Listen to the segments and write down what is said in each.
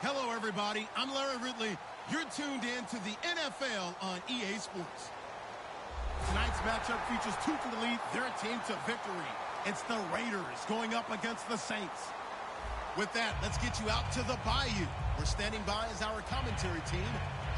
Hello, everybody. I'm Larry Ridley. You're tuned in to the NFL on EA Sports. Tonight's matchup features two to lead their team to victory. It's the Raiders going up against the Saints. With that, let's get you out to the Bayou. We're standing by as our commentary team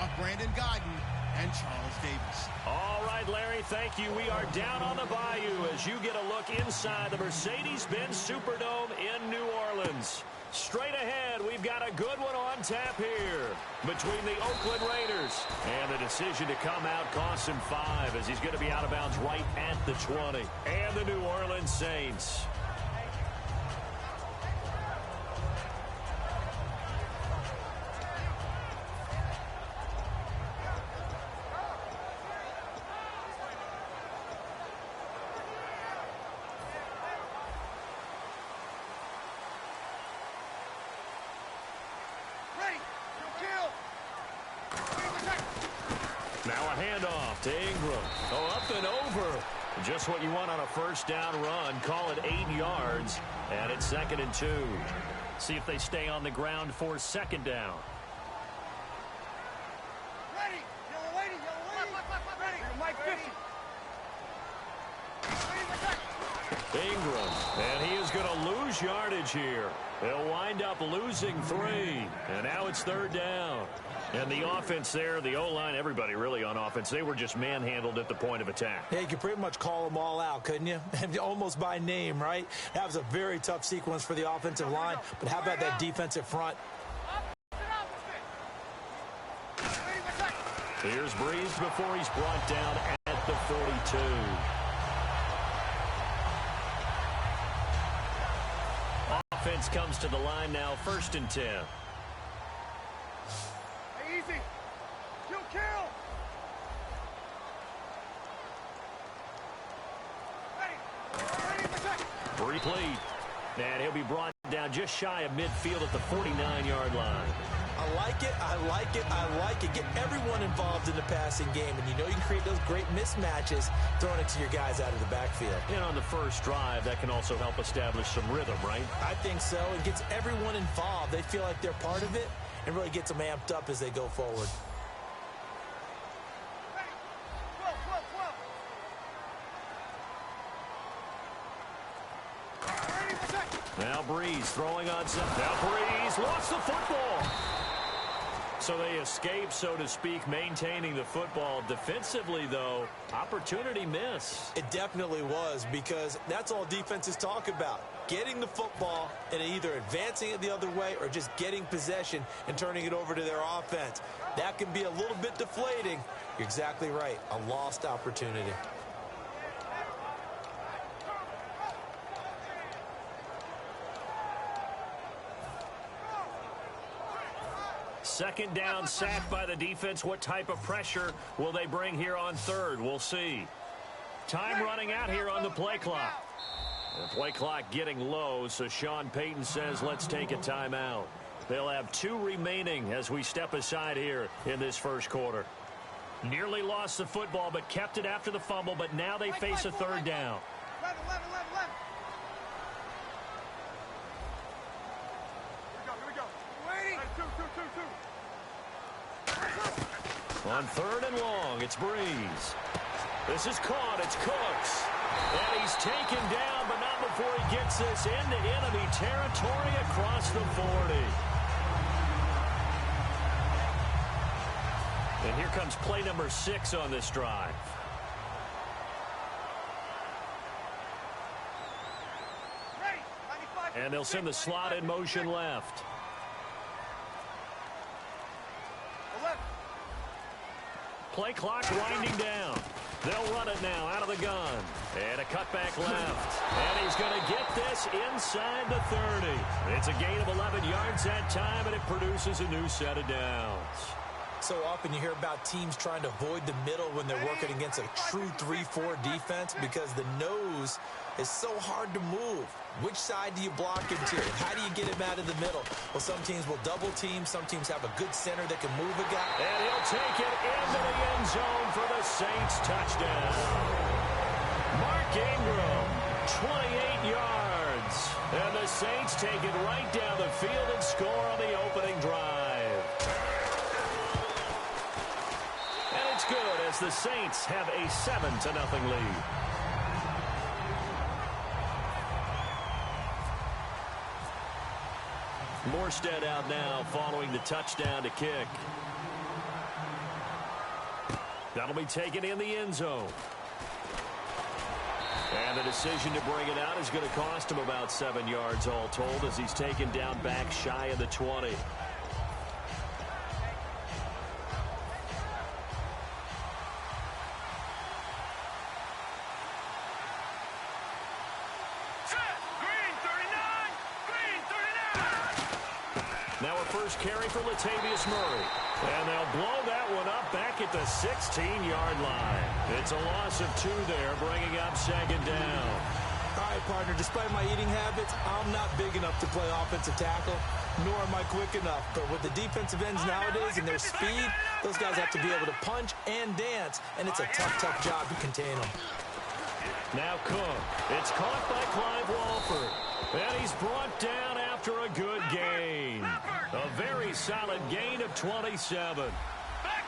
of Brandon Guyton and Charles Davis. All right, Larry, thank you. We are down on the Bayou as you get a look inside the Mercedes-Benz Superdome in New Orleans. Straight ahead, we've got a good one on tap here between the Oakland Raiders. And the decision to come out costs him 5 as he's going to be out of bounds right at the 20. And the New Orleans Saints. Now a handoff to Ingram. Oh, up and over. Just what you want on a first down run. Call it 8 yards. And it's 2nd and 2. See if they stay on the ground for 2nd down. Ready. Yellow lady. Ready. Mike 50. Ingram. And he is going to lose yardage here. They'll wind up losing 3. And now it's 3rd down. And the offense there, the O-line, everybody really on offense, they were just manhandled at the point of attack. Yeah, you could pretty much call them all out, couldn't you? Almost by name, right? That was a very tough sequence for the offensive line. But how about that defensive front? Here's Breeze before he's brought down at the 42. Offense comes to the line now, 1st and 10. Easy. Kill. Ready. Replete. And he'll be brought down just shy of midfield at the 49-yard line. I like it. Get everyone involved in the passing game. And you know you can create those great mismatches throwing it to your guys out of the backfield. And on the first drive, that can also help establish some rhythm, right? I think so. It gets everyone involved. They feel like they're part of it and really gets them amped up as they go forward. Now Breeze throwing on some. Now Breeze lost the football. So they escape, so to speak, maintaining the football. Defensively, though, opportunity miss. It definitely was, because that's all defenses talk about. Getting the football and either advancing it the other way or just getting possession and turning it over to their offense. That can be a little bit deflating. You're exactly right. A lost opportunity. Second down, sacked by the defense. What type of pressure will they bring here on 3rd? We'll see. Time running out here on the play clock. The play clock getting low, so Sean Payton says let's take a timeout. They'll have 2 remaining as we step aside here in this first quarter. Nearly lost the football, but kept it after the fumble, but now they face a 3rd down. 11. Here we go. Waiting. 2. On 3rd and long, it's Breeze. This is caught. It's Cooks. And he's taken down, but not before he gets this into enemy territory across the 40. And here comes play number 6 on this drive. And they'll send the slot in motion left. Play clock winding down. They'll run it now out of the gun. And a cutback left. And he's going to get this inside the 30. It's a gain of 11 yards that time, and it produces a new set of downs. So often you hear about teams trying to avoid the middle when they're working against a true 3-4 defense because the nose is so hard to move. Which side do you block into? How do you get him out of the middle? Well, some teams will double team. Some teams have a good center that can move a guy. And he'll take it into the end zone for the Saints touchdown. Mark Ingram, 28 yards. And the Saints take it right down the field and score on the opening drive. And it's good as the Saints have a 7-0 lead. Morstead out now following the touchdown to kick. That'll be taken in the end zone. And the decision to bring it out is going to cost him about 7 yards all told as he's taken down back shy of the 20. Now a first carry for Latavius Murray. And they'll blow that one up back at the 16-yard line. It's a loss of 2 there, bringing up second down. All right, partner, despite my eating habits, I'm not big enough to play offensive tackle, nor am I quick enough. But with the defensive ends nowadays and their speed, those guys have to be able to punch and dance, and it's a tough, tough job to contain them. Now Cook. It's caught by Clive Walford. And he's brought down after a good gain. A very solid gain of 27.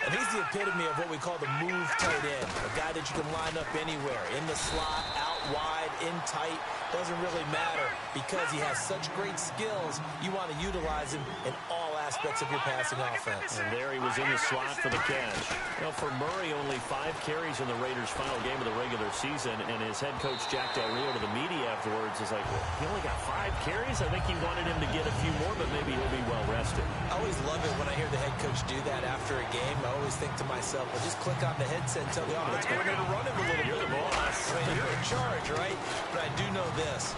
And he's the epitome of what we call the move tight end. A guy that you can line up anywhere. In the slot, out wide, in tight. Doesn't really matter because he has such great skills. You want to utilize him in all aspects of your passing offense. And there he was in the slot for the catch. Well, for Murray, only 5 carries in the Raiders' final game of the regular season. And his head coach, Jack Del Rio, to the media afterwards is like, well, he only got 5 carries? I think he wanted him to get a few more, but maybe he'll be well rested. I always love it when I hear the head coach do that after a game. I always think to myself, well, just click on the headset and tell the offense coordinator to run him a little bit. You're the boss. I mean, you're in charge, right? But I do know this.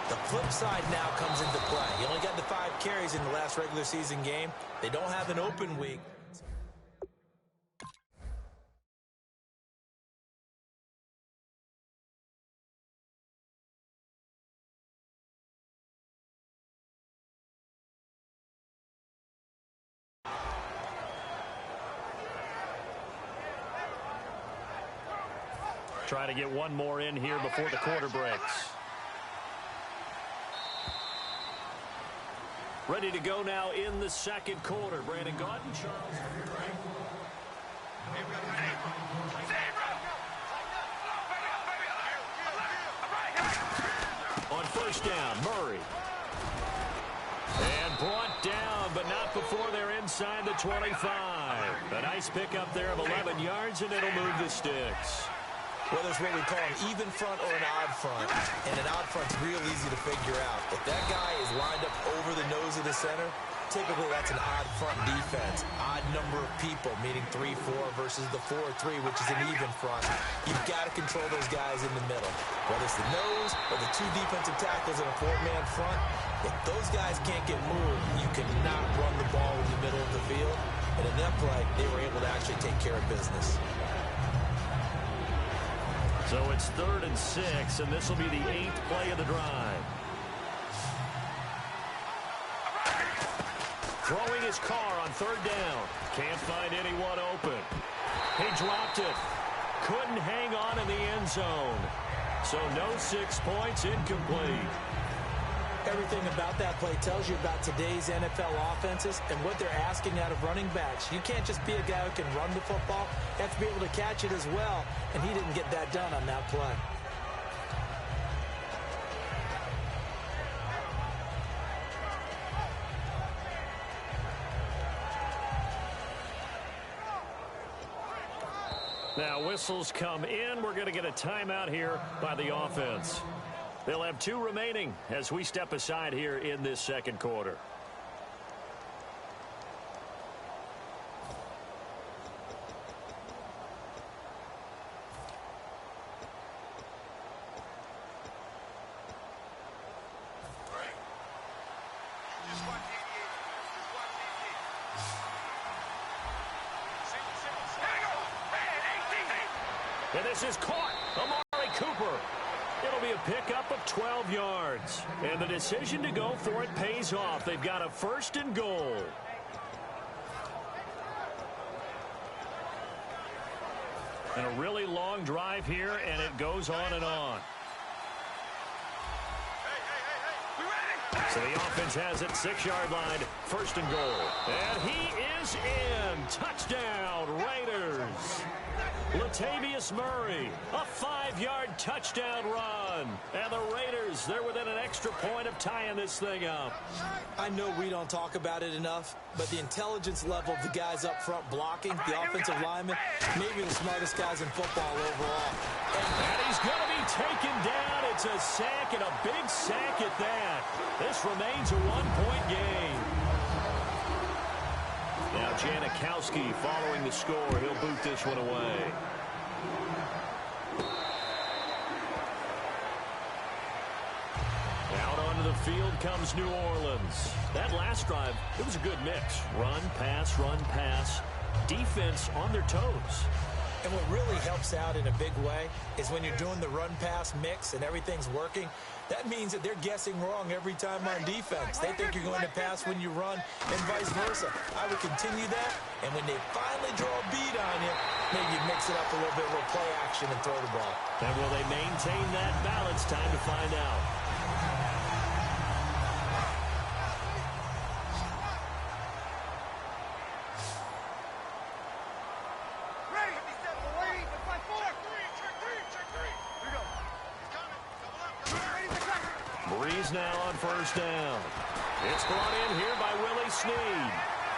The flip side now comes into play. He only got the 5 carries in the last regular season game. They don't have an open week. Try to get one more in here before the quarter breaks. Ready to go now in the second quarter. Brandon Gaudin, Charles. On first down, Murray. And brought down, but not before they're inside the 25. A nice pickup there of 11 yards, and it'll move the sticks. Whether it's what we call an even front or an odd front, and an odd front's real easy to figure out. If that guy is lined up over the nose of the center, typically that's an odd front defense. Odd number of people, meaning 3-4 versus the 4-3, which is an even front. You've got to control those guys in the middle. Whether it's the nose or the 2 defensive tackles in a 4-man front, if those guys can't get moved, you cannot run the ball in the middle of the field. And in that play, they were able to actually take care of business. So it's 3rd and 6, and this will be the 8th play of the drive. Throwing his car on 3rd down. Can't find anyone open. He dropped it. Couldn't hang on in the end zone. So no 6 points, incomplete. Everything about that play tells you about today's NFL offenses and what they're asking out of running backs. You can't just be a guy who can run the football. You have to be able to catch it as well, and he didn't get that done on that play. Now whistles come in. We're going to get a timeout here by the offense. They'll have 2 remaining as we step aside here in this second quarter. And this is caught. Amari Cooper. It'll be a pickup of 12 yards. And the decision to go for it pays off. They've got a 1st and goal. And a really long drive here, and it goes on and on. Hey, hey, hey, hey. So the offense has it, 6-yard line, 1st and goal. And he is in. Touchdown, Raiders. Latavius Murray, a 5-yard touchdown run. And the Raiders, they're within an extra point of tying this thing up. I know we don't talk about it enough, but the intelligence level of the guys up front blocking, the offensive linemen, maybe the smartest guys in football overall. And he's going to be taken down. It's a sack, and a big sack at that. This remains a 1-point game. Now Janikowski following the score. He'll boot this one away. Out onto the field comes New Orleans. That last drive, it was a good mix. Run, pass. Defense on their toes. And what really helps out in a big way is when you're doing the run-pass mix and everything's working, that means that they're guessing wrong every time on defense. They think you're going to pass when you run and vice versa. I would continue that, and when they finally draw a beat on you, maybe mix it up a little bit with play action and throw the ball. And will they maintain that balance? Time to find out. Breeze now on 1st down. It's brought in here by Willie Snead.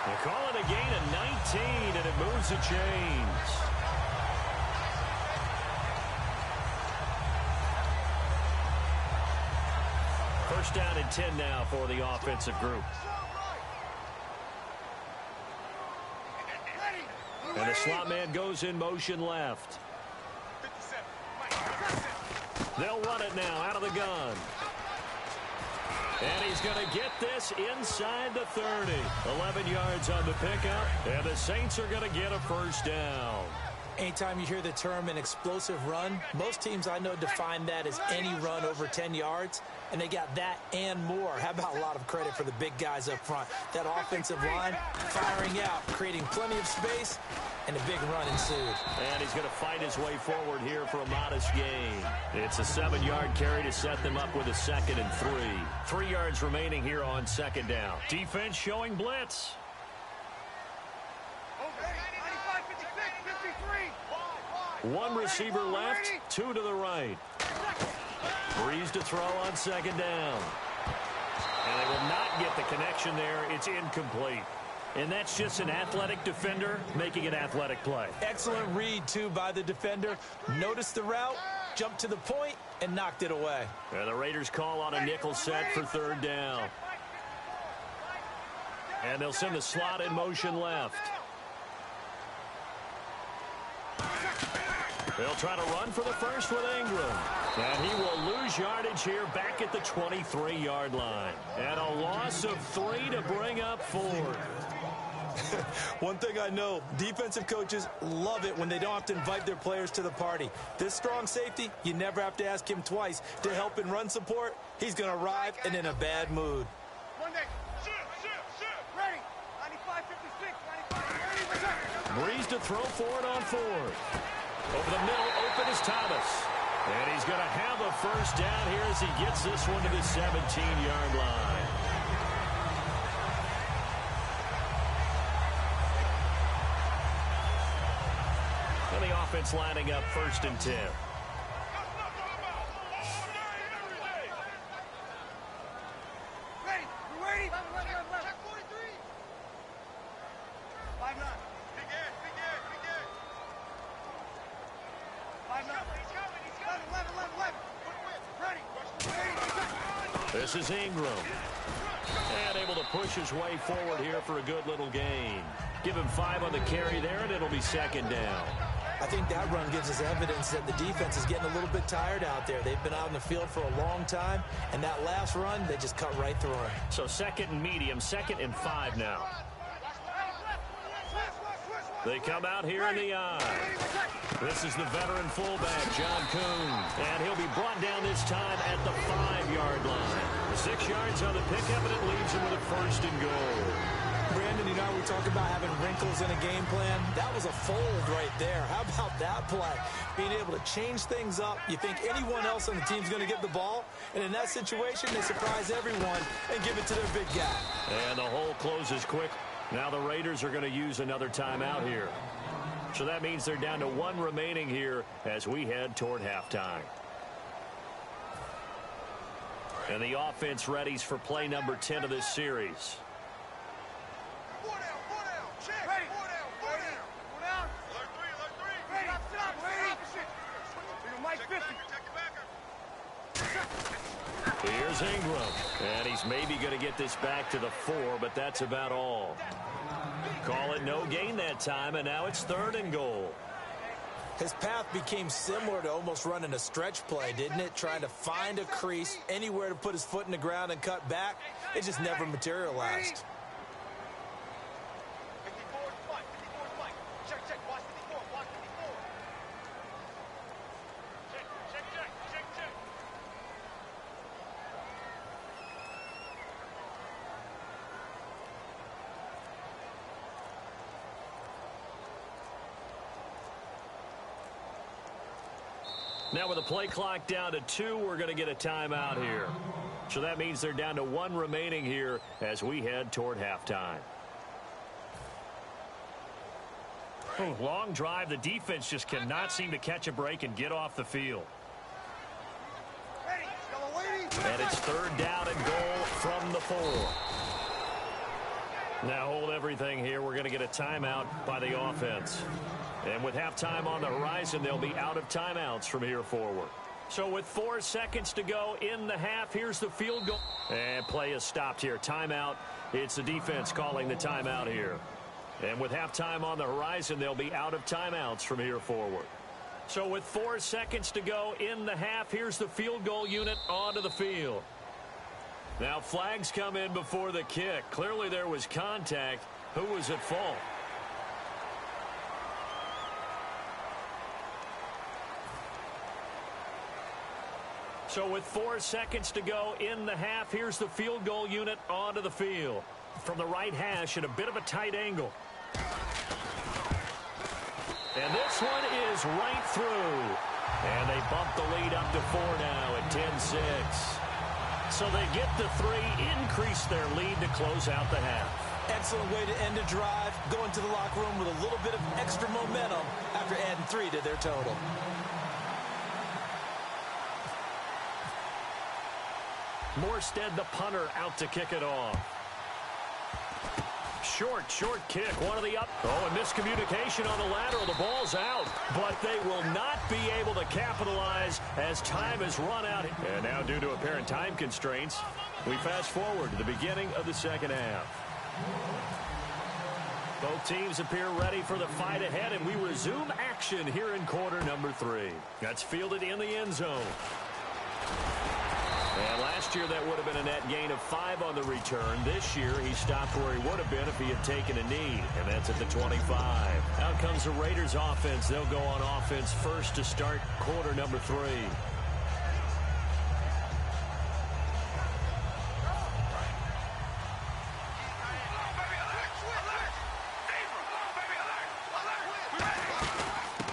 They call it a gain of 19, and it moves the chains. First down and 10 now for the offensive group. And the slot man goes in motion left. They'll run it now out of the gun. And he's going to get this inside the 30. 11 yards on the pickup, and the Saints are going to get a 1st down. Anytime you hear the term an explosive run, most teams I know define that as any run over 10 yards, and they got that and more. How about a lot of credit for the big guys up front? That offensive line firing out, creating plenty of space, and a big run ensued. And he's going to fight his way forward here for a modest gain. It's a 7-yard carry to set them up with a 2nd and 3. 3 yards remaining here on 2nd down. Defense showing blitz. One receiver left, 2 to the right. Breeze to throw on 2nd down. And they will not get the connection there. It's incomplete. And that's just an athletic defender making an athletic play. Excellent read, too, by the defender. Noticed the route, jumped to the point, and knocked it away. And the Raiders call on a nickel set for 3rd down. And they'll send the slot in motion left. They'll try to run for the first with Ingram. And he will lose yardage here back at the 23-yard line. And a loss of 3 to bring up 4. One thing I know, defensive coaches love it when they don't have to invite their players to the party. This strong safety, you never have to ask him twice to help in run support. He's going to arrive and in a bad mood. Breeze to throw for it on 4th. Over the middle, open is Thomas. And he's going to have a 1st down here as he gets this one to the 17-yard line. And the offense lining up 1st and 10. This is Ingram. And able to push his way forward here for a good little gain. Give him 5 on the carry there, and it'll be 2nd down. I think that run gives us evidence that the defense is getting a little bit tired out there. They've been out in the field for a long time, and that last run, they just cut right through it. So 2nd and medium, 2nd and 5 now. They come out here in the eye. This is the veteran fullback, John Kuhn. And he'll be brought down this time at the 5-yard line. 6 yards on the pickup, and it leaves him with a 1st and goal. Brandon, you know, we talk about having wrinkles in a game plan. That was a fold right there. How about that play? Being able to change things up. You think anyone else on the team's going to get the ball, and in that situation, they surprise everyone and give it to their big guy. And the hole closes quick. Now the Raiders are going to use another timeout here. So that means they're down to one remaining here as we head toward halftime. And the offense readies for play number 10 of this series. Here's Ingram, and he's maybe going to get this back to the 4, but that's about all. Call it no gain that time, and now it's 3rd and goal. His path became similar to almost running a stretch play, didn't it? Trying to find a crease, anywhere to put his foot in the ground and cut back. It just never materialized. Now with the play clock down to 2, we're going to get a timeout here. So that means they're down to 1 remaining here as we head toward halftime. Long drive. The defense just cannot seem to catch a break and get off the field. And it's 3rd down and goal from the 4. Now hold everything here. We're going to get a timeout by the offense. And with halftime on the horizon, they'll be out of timeouts from here forward. So with 4 seconds to go in the half, here's the field goal. And play is stopped here. Timeout. It's the defense calling the timeout here. And with halftime on the horizon, they'll be out of timeouts from here forward. So with 4 seconds to go in the half, here's the field goal unit onto the field. Now flags come in before the kick. Clearly there was contact. Who was at fault? So with 4 seconds to go in the half, here's the field goal unit onto the field. From the right hash at a bit of a tight angle. And this one is right through. And they bump the lead up to 4 now at 10-6. So they get the 3, increase their lead to close out the half. Excellent way to end a drive. Go into the locker room with a little bit of extra momentum after adding 3 to their total. Morstead, the punter, out to kick it off. Short kick. One of the up. Oh, and miscommunication on the lateral. The ball's out. But they will not be able to capitalize as time has run out. And now, due to apparent time constraints, we fast forward to the beginning of the second half. Both teams appear ready for the fight ahead, and we resume action here in quarter number 3. That's fielded in the end zone. And last year, that would have been a net gain of 5 on the return. This year, he stopped where he would have been if he had taken a knee, and that's at the 25. Out comes the Raiders offense. They'll go on offense first to start quarter number 3.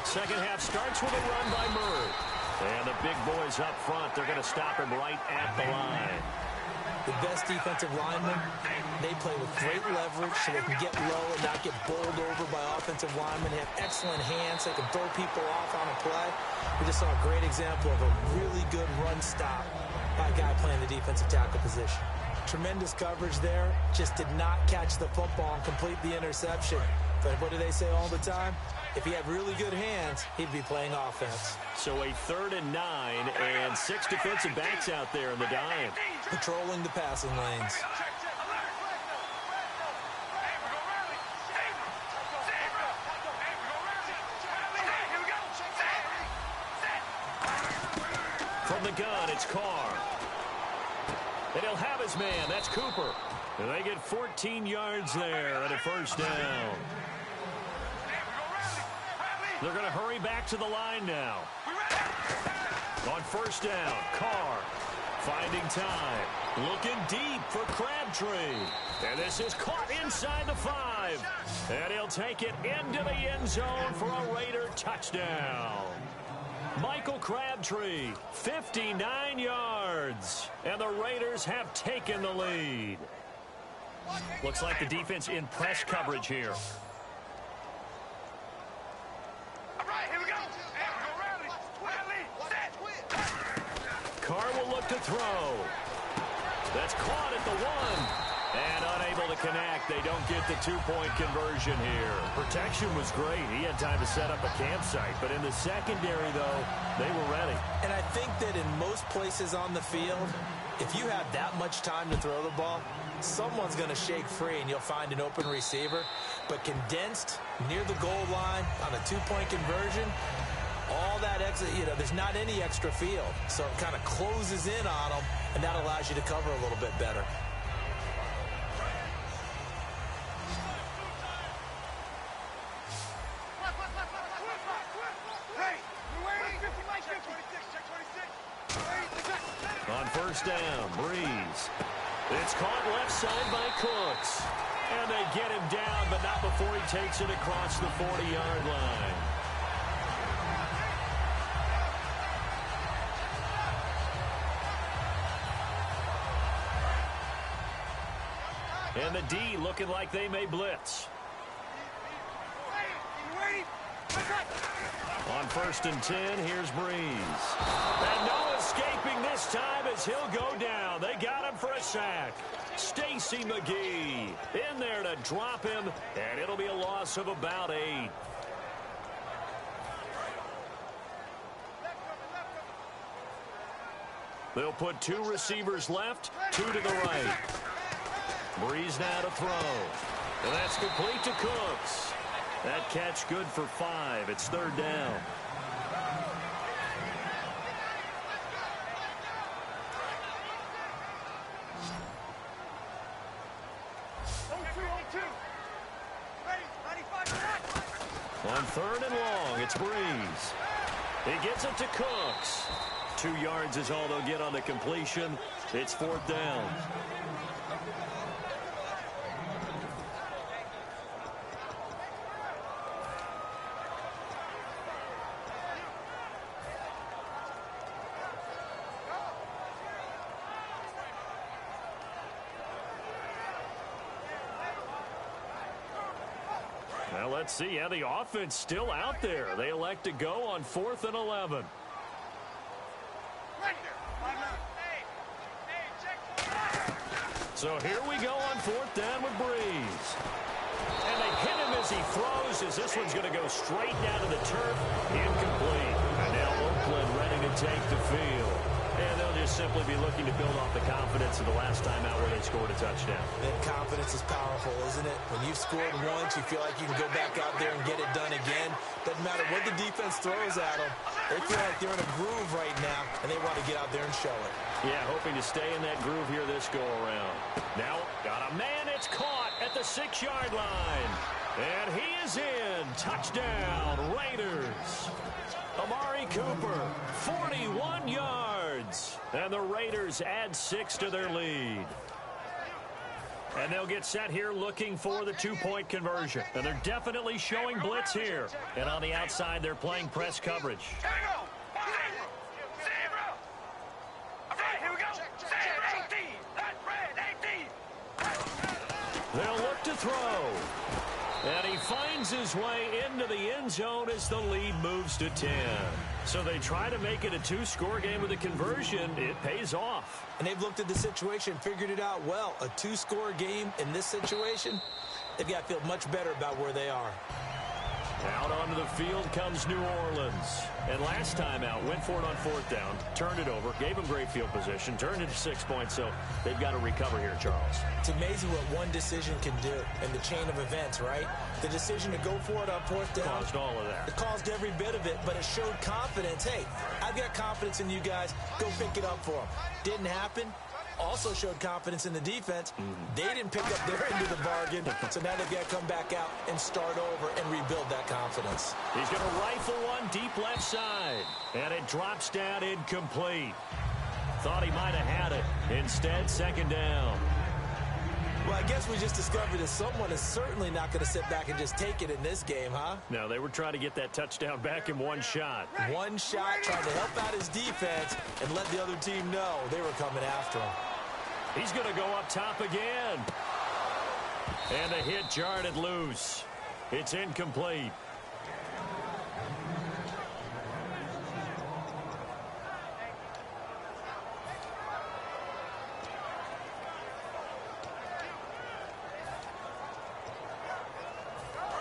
Second half starts with a run by Murray. And the big boys up front, they're going to stop him right at the line. The best defensive linemen, they play with great leverage so they can get low and not get bowled over by offensive linemen. They have excellent hands. They can throw people off on a play. We just saw a great example of a really good run stop by a guy playing the defensive tackle position. Tremendous coverage there. Just did not catch the football and complete the interception. But what do they say all the time? If he had really good hands, he'd be playing offense. So a 3rd and 9 and 6 defensive backs out there in the dime. Patrolling the passing lanes. From the gun, it's Carr. And he'll have his man. That's Cooper. And they get 14 yards there and a 1st down. They're going to hurry back to the line now. On 1st down, Carr finding time. Looking deep for Crabtree. And this is caught inside the 5. And he'll take it into the end zone for a Raider touchdown. Michael Crabtree, 59 yards. And the Raiders have taken the lead. Looks like the defense in press coverage here. Carr will look to throw. That's caught at the 1. And unable to connect. They don't get the two-point conversion here. Protection was great. He had time to set up a campsite. But in the secondary, though, they were ready. And I think that in most places on the field, if you have that much time to throw the ball, someone's going to shake free and you'll find an open receiver. But condensed near the goal line on a two-point conversion, all that extra, there's not any extra field. So it kind of closes in on them, and that allows you to cover a little bit better. On first down, Breeze. It's caught left side by Cooks. And they get him down, but not before he takes it across the 40-yard line. And the D looking like they may blitz. On first and 10, here's Breeze. And no escaping this time as he'll go down. They got him for a sack. Stacy McGee in there to drop him, and it'll be a loss of about 8. They'll put 2 receivers left, 2 to the right. Breeze now to throw. And that's complete to Cooks. That catch good for 5. It's third down. On third and long, it's Breeze. He gets it to Cooks. 2 yards is all they'll get on the completion. It's fourth down. Well, let's see. Yeah, the offense still out there. They elect to go on 4th and 11. So here we go on 4th down with Breeze. And they hit him as he throws, as this one's going to go straight down to the turf. Incomplete. And now Oakland ready to take the field. And they'll just simply be looking to build off the confidence of the last time out where they scored a touchdown. And confidence is powerful, isn't it? When you've scored once, you feel like you can go back out there and get it done again. Doesn't matter what the defense throws at them. They feel like they're in a groove right now, and they want to get out there and show it. Yeah, hoping to stay in that groove here this go-around. Now, got a man. It's caught at the 6-yard line. And he is in. Touchdown, Raiders. Amari Cooper, 41 yards. And the Raiders add 6 to their lead. And they'll get set here looking for the two-point conversion. And they're definitely showing blitz here. And on the outside, they're playing press coverage. They'll look to throw. And he finds his way into the end zone as the lead moves to 10. So they try to make it a 2-score game with a conversion. It pays off. And they've looked at the situation, figured it out well. A 2-score game in this situation, they've got to feel much better about where they are. Out onto the field comes New Orleans. And last time out, went for it on 4th down, turned it over, gave them great field position, turned it to 6 points, so they've got to recover here, Charles. It's amazing what one decision can do in the chain of events, right? The decision to go for it on 4th down. Caused all of that. It caused every bit of it, but it showed confidence. Hey, I've got confidence in you guys. Go pick it up for them. Didn't happen. Also showed confidence in the defense. They didn't pick up their end of the bargain, so now they've got to come back out and start over and rebuild that confidence. He's going to rifle one deep left side, and it drops down incomplete. Thought he might have had it. Instead, second down. Well, I guess we just discovered that someone is certainly not going to sit back and just take it in this game, huh? No, they were trying to get that touchdown back in one shot. One shot, trying to help out his defense and let the other team know they were coming after him. He's going to go up top again. And the hit jarred it loose. It's incomplete.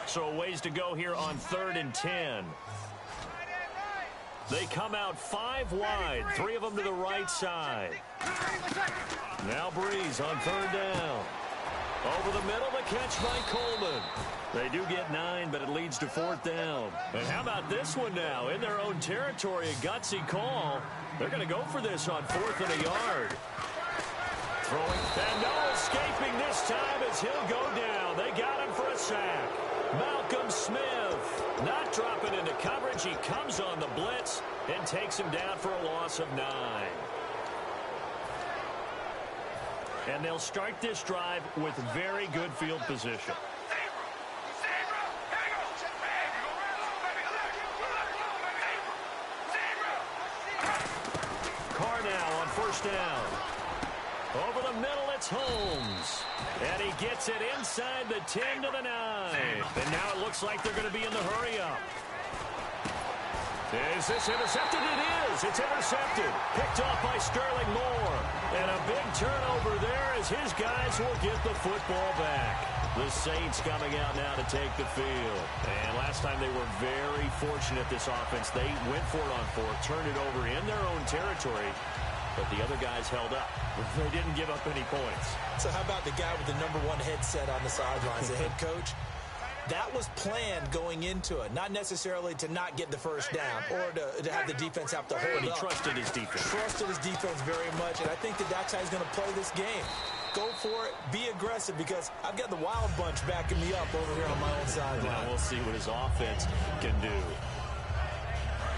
So a ways to go here on 3rd and 10. They come out 5 wide, 3 of them to the right side. Now Breeze on 3rd down. Over the middle, the catch by Coleman. They do get 9, but it leads to 4th down. And how about this one now? In their own territory, a gutsy call. They're going to go for this on 4th and a yard. Throwing, and no escaping this time as he'll go down. They got him for a sack. Malcolm Smith not dropping into coverage. He comes on the blitz and takes him down for a loss of 9. And they'll start this drive with very good field position. Carr now on 1st down. Over the middle, it's Holmes. And he gets it inside the 10 to the 9. And now it looks like they're going to be in the hurry-up. Is this intercepted? It is. It's intercepted. Picked off by Sterling Moore. And a big turnover there as his guys will get the football back. The Saints coming out now to take the field. And last time they were very fortunate, this offense. They went for it on 4th, turned it over in their own territory. But the other guys held up. They didn't give up any points. So how about the guy with the #1 headset on the sidelines, the head coach? That was planned going into it, not necessarily to not get the first down or to have the defense have to hold up. He trusted his defense. Trusted his defense very much, and I think that's how he's going to play this game. Go for it, be aggressive, because I've got the wild bunch backing me up over here on my own sideline. Now we'll see what his offense can do.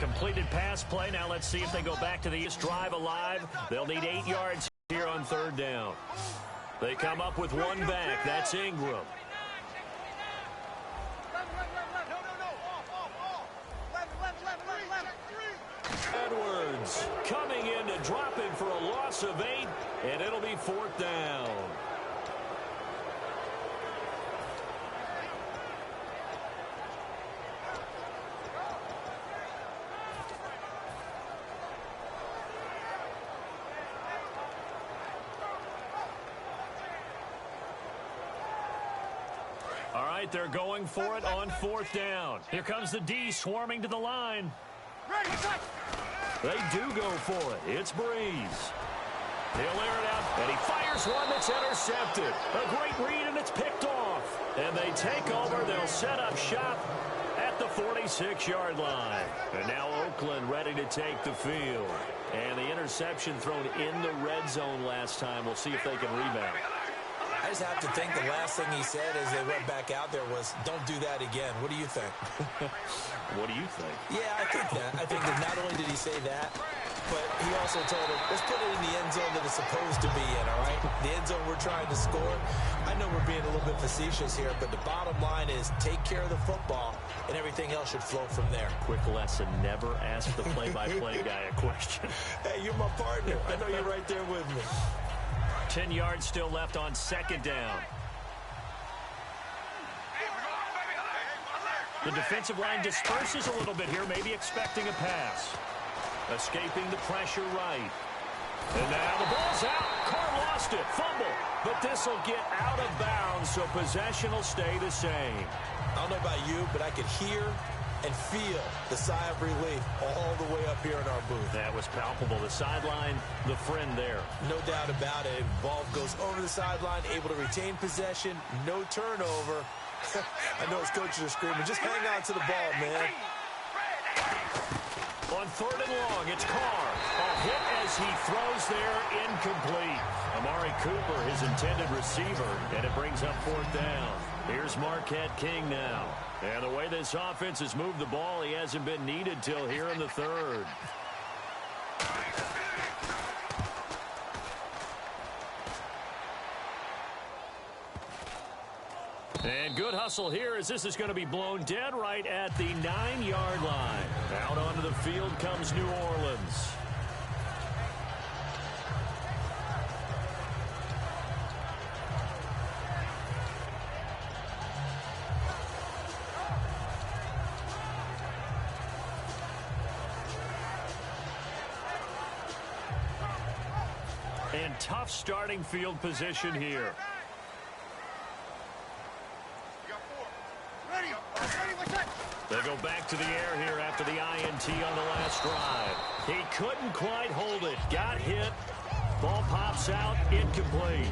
Completed pass play. Now let's see if they go back to the East drive alive. They'll need 8 yards here on 3rd down. They come up with one back. That's Ingram. Edwards coming in to drop him for a loss of 8, and it'll be 4th down. All right, they're going for it on 4th down. Here comes the D swarming to the line. They do go for it. It's Breeze. He'll air it out, and he fires one that's intercepted. A great read, and it's picked off. And they take over. They'll set up shop at the 46-yard line. And now Oakland ready to take the field. And the interception thrown in the red zone last time. We'll see if they can rebound. I just have to think the last thing he said as they went back out there was, don't do that again. What do you think? What do you think? Yeah, I think that. I think that not only did he say that, but he also told him, let's put it in the end zone that it's supposed to be in, all right? The end zone we're trying to score. I know we're being a little bit facetious here, but the bottom line is take care of the football, and everything else should flow from there. Quick lesson, never ask the play-by-play guy a question. Hey, you're my partner. I know you're right there with me. 10 yards still left on 2nd down. The defensive line disperses a little bit here, maybe expecting a pass. Escaping the pressure right. And now the ball's out. Carr lost it. Fumble. But this will get out of bounds, so possession will stay the same. I don't know about you, but I could hear and feel the sigh of relief all the way up here in our booth. That was palpable. The sideline, the friend there. No doubt about it. Ball goes over the sideline, able to retain possession, no turnover. I know his coaches are screaming, just hang on to the ball, man. On 3rd and long, it's Carr. A hit as he throws there, incomplete. Amari Cooper, his intended receiver, and it brings up 4th down. Here's Marquette King now. And the way this offense has moved the ball, he hasn't been needed till here in the 3rd. And good hustle here as this is going to be blown dead right at the 9-yard line. Out onto the field comes New Orleans. And tough starting field position here. They go back to the air here after the INT on the last drive. He couldn't quite hold it. Got hit. Ball pops out. Incomplete.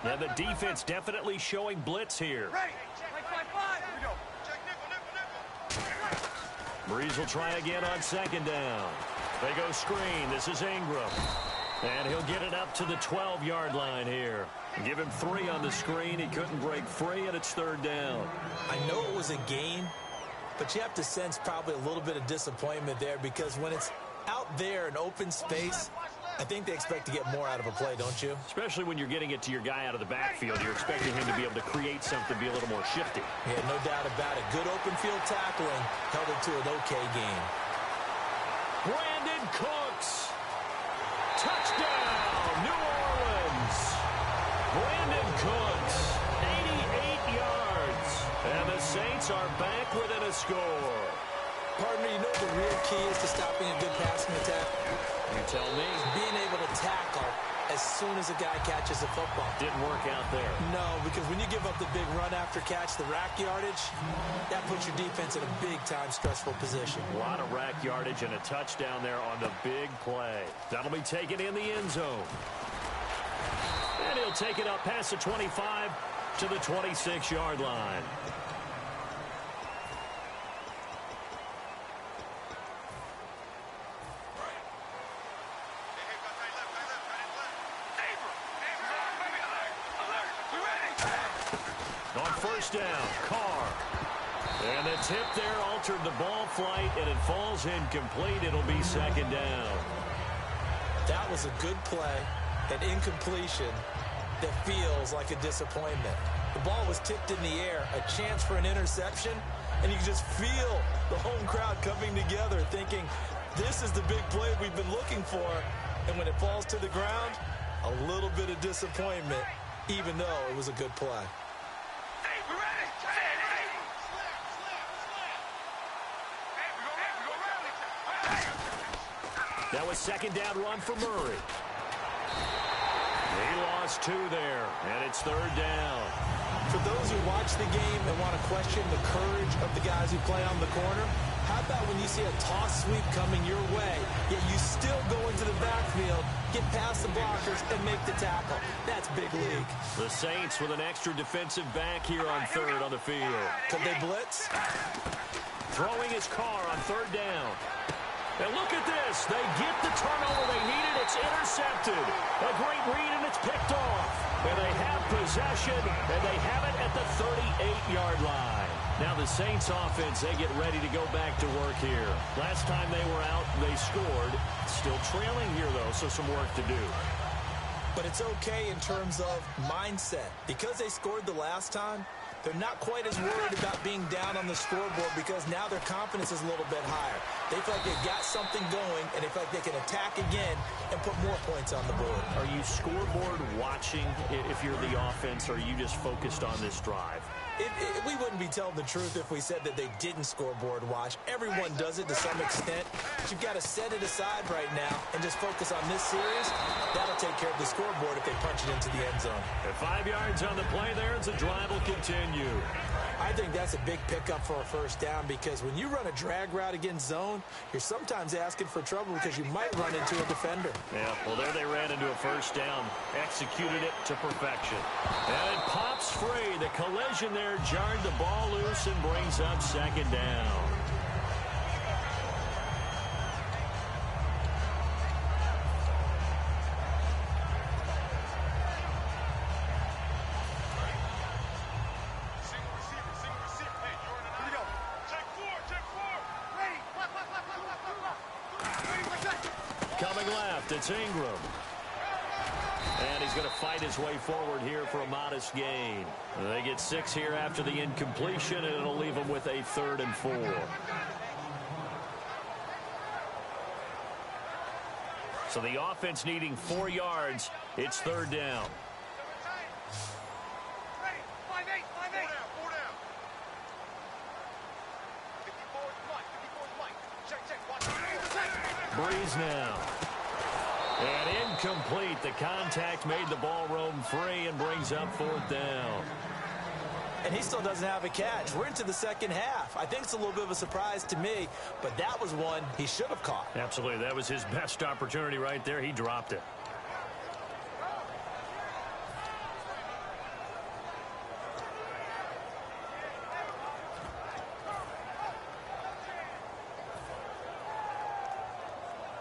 Now the defense definitely showing blitz here. Breeze will try again on second down. They go screen. This is Ingram. And he'll get it up to the 12-yard line here. Give him 3 on the screen. He couldn't break free, and it's third down. I know it was a gain, but you have to sense probably a little bit of disappointment there because when it's out there in open space, I think they expect to get more out of a play, don't you? Especially when you're getting it to your guy out of the backfield. You're expecting him to be able to create something, be a little more shifty. Yeah, no doubt about it. Good open field tackling held it to an okay gain. Brandon Cooks. Touchdown, New Orleans. Brandon Cooks, 88 yards. And the Saints are back within a score. Partner, you know the real key is to stopping a good passing attack? You tell me. Being able to tackle as soon as a guy catches the football. Didn't work out there. No, because when you give up the big run after catch, the rack yardage, that puts your defense in a big-time stressful position. A lot of rack yardage and a touchdown there on the big play. That'll be taken in the end zone. And he'll take it up past the 25 to the 26-yard line. On first down, Carr. And the tip there altered the ball flight, and it falls incomplete. It'll be second down. That was a good play, an incompletion that feels like a disappointment. The ball was tipped in the air, a chance for an interception, and you can just feel the home crowd coming together thinking, this is the big play we've been looking for. And when it falls to the ground, a little bit of disappointment, even though it was a good play. That was second down run for Murray. He lost 2 there, and it's third down. For those who watch the game and want to question the courage of the guys who play on the corner, how about when you see a toss sweep coming your way, yet you still go into the backfield, get past the blockers, and make the tackle? That's big league. The Saints with an extra defensive back here on third on the field. Could they blitz? Throwing his Carr on third down. And look at this. They get the turnover they needed. It's intercepted. A great read, and it's picked off. And they have possession, and they have it at the 38-yard line. Now the Saints offense, they get ready to go back to work here. Last time they were out, they scored. Still trailing here, though, so some work to do. But it's okay in terms of mindset. Because they scored the last time, they're not quite as worried about being down on the scoreboard because now their confidence is a little bit higher. They feel like they've got something going, and they feel like they can attack again and put more points on the board. Are you scoreboard watching if you're the offense, or are you just focused on this drive? We wouldn't be telling the truth if we said that they didn't scoreboard watch. Everyone does it to some extent. But you've got to set it aside right now and just focus on this series. That'll take care of the scoreboard if they punch it into the end zone. At 5 yards on the play there, and the drive will continue. I think that's a big pickup for a first down because when you run a drag route against zone, you're sometimes asking for trouble because you might run into a defender. Yeah, well, there they ran into a first down. Executed it to perfection. And it pops free. The collision there jarred the ball loose and brings up second down. coming left. It's Ingram. And he's going to fight his way forward here for a modest gain. They get 6 here after the incompletion, and it'll leave them with a 3rd and 4. So the offense needing 4 yards. It's 3rd down. Breeze now. And incomplete. The contact made the ball roam free and brings up 4th down. And he still doesn't have a catch. We're into the second half. I think it's a little bit of a surprise to me, but that was one he should have caught. Absolutely. That was his best opportunity right there. He dropped it.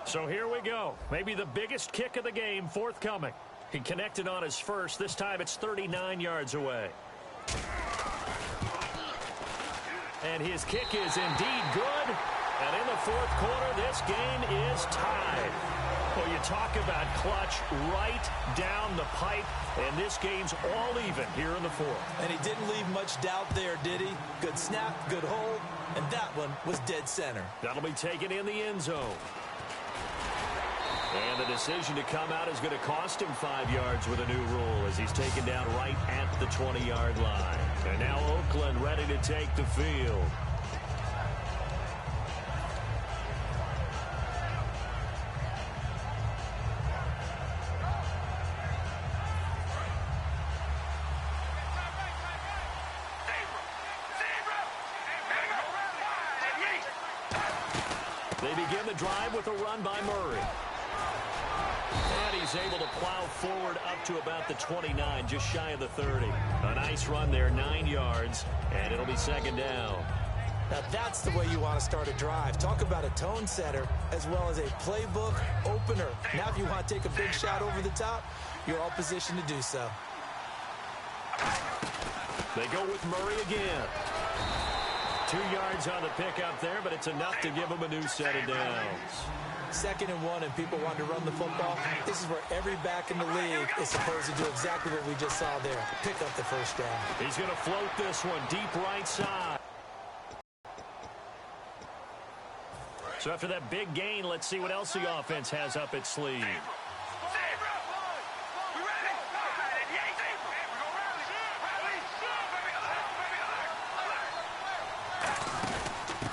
So here we go. Maybe the biggest kick of the game forthcoming. He connected on his first. This time it's 39 yards away. And his kick is indeed good. And in the 4th quarter, this game is tied. Well, you talk about clutch right down the pipe. And this game's all even here in the 4th. And he didn't leave much doubt there, did he? Good snap, good hold. And that one was dead center. That'll be taken in the end zone. And the decision to come out is going to cost him 5 yards with a new rule as he's taken down right at the 20-yard line. And now Oakland ready to take the field. They begin the drive with a run by Murray. And he's able to plow forward up to about the 29, just shy of the 30. A nice run there, 9 yards, and it'll be 2nd down. Now that's the way you want to start a drive. Talk about a tone setter as well as a playbook opener. Now if you want to take a big shot over the top, you're all positioned to do so. They go with Murray again. 2 yards on the pickup there, but it's enough to give him a new set of downs. 2nd and 1 and people want to run the football. This is where every back in the league is supposed to do exactly what we just saw there. Pick up the 1st down. He's going to float this one deep right side. So after that big gain, let's see what else the offense has up its sleeve.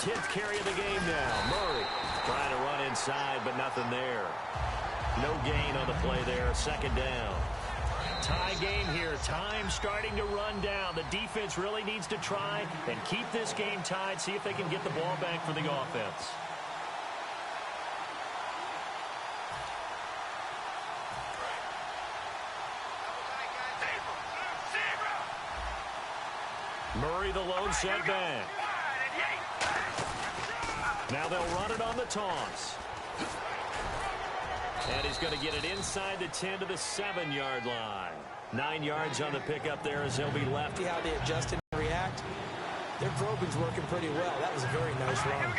10th carry of the game now. Murray trying to run inside, but nothing there. No gain on the play there. 2nd down. Tie game here. Time starting to run down. The defense really needs to try and keep this game tied. See if they can get the ball back for the offense. Murray the lone setback. Now they'll run it on the toss. And he's going to get it inside the 10 to the 7-yard line. 9 yards on the pickup there as he'll be left. See how they adjust and react? Their probing's working pretty well. That was a very nice run.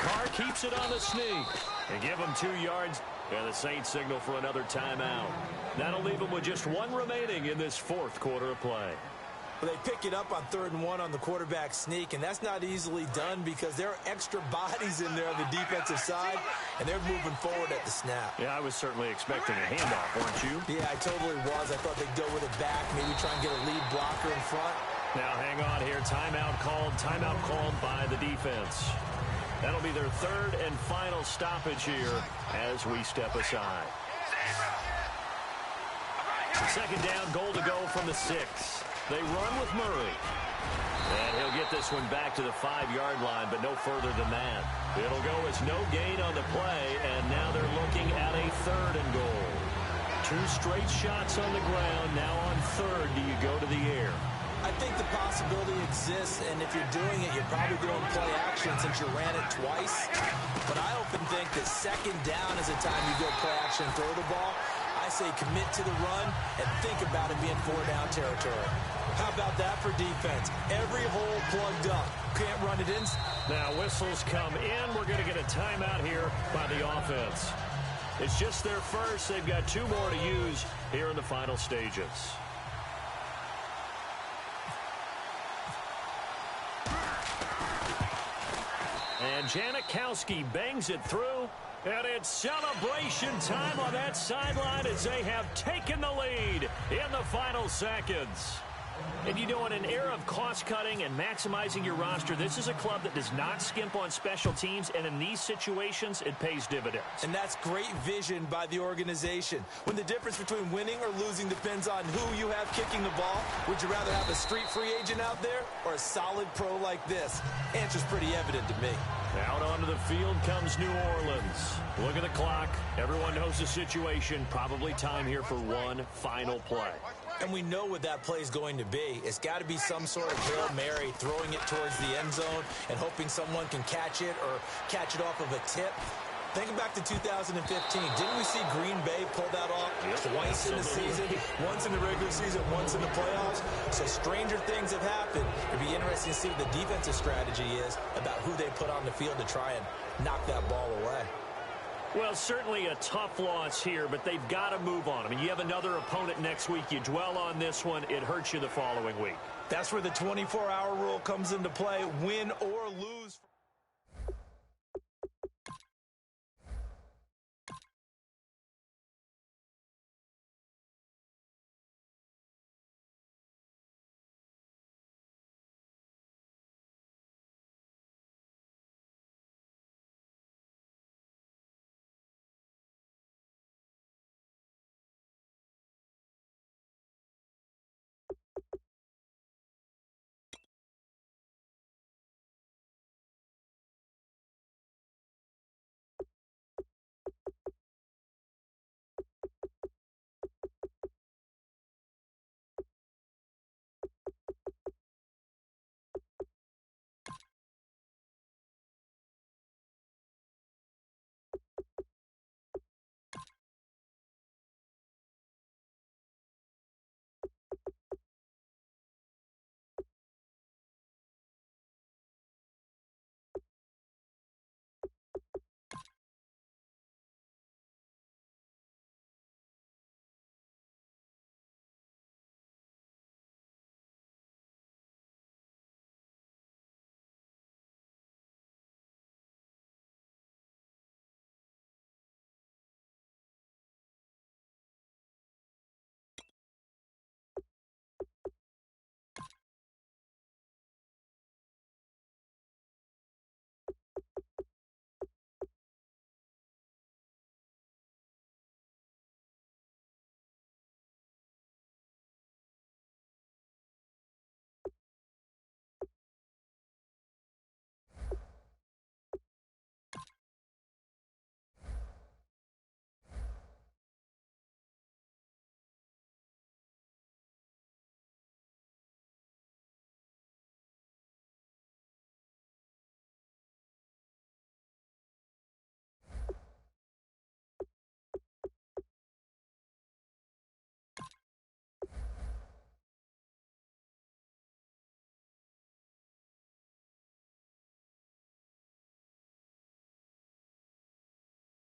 Carr keeps it on the sneak. And give him 2 yards. And the Saints signal for another timeout. That'll leave them with just 1 remaining in this 4th quarter of play. Well, they pick it up on 3rd and 1 on the quarterback sneak, and that's not easily done because there are extra bodies in there on the defensive side, and they're moving forward at the snap. Yeah, I was certainly expecting a handoff, weren't you? Yeah, I totally was. I thought they'd go with it back, maybe try and get a lead blocker in front. Now hang on here. Timeout called by the defense. That'll be their 3rd and final stoppage here as we step aside. 2nd down, goal to go from the 6. They run with Murray. And he'll get this one back to the 5-yard line, but no further than that. It'll go as no gain on the play, and now they're looking at a 3rd and goal. 2 straight shots on the ground. Now on 3rd, do you go to the air? I think the possibility exists, and if you're doing it, you're probably doing play action since you ran it twice. But I often think that 2nd down is the time you go play action and throw the ball. I say commit to the run and think about it being 4-down territory. How about that for defense? Every hole plugged up. Can't run it in. Now whistles come in. We're going to get a timeout here by the offense. It's just their first. They've got 2 more to use here in the final stages. And Janikowski bangs it through. And it's celebration time on that sideline as they have taken the lead in the final seconds. And you know, in an era of cost-cutting and maximizing your roster, this is a club that does not skimp on special teams, and in these situations, it pays dividends. And that's great vision by the organization. When the difference between winning or losing depends on who you have kicking the ball, would you rather have a street free agent out there or a solid pro like this? Answer's pretty evident to me. Out onto the field comes New Orleans. Look at the clock. Everyone knows the situation. Probably time here for one final play. And we know what that play is going to be. It's got to be some sort of Hail Mary, throwing it towards the end zone and hoping someone can catch it or catch it off of a tip. Think back to 2015. Didn't we see Green Bay pull that off twice in the season? Once in the regular season, once in the playoffs. So stranger things have happened. It'd be interesting to see what the defensive strategy is about who they put on the field to try and knock that ball away. Well, certainly a tough loss here, but they've got to move on. I mean, you have another opponent next week. You dwell on this one, it hurts you the following week. That's where the 24-hour rule comes into play, win or lose.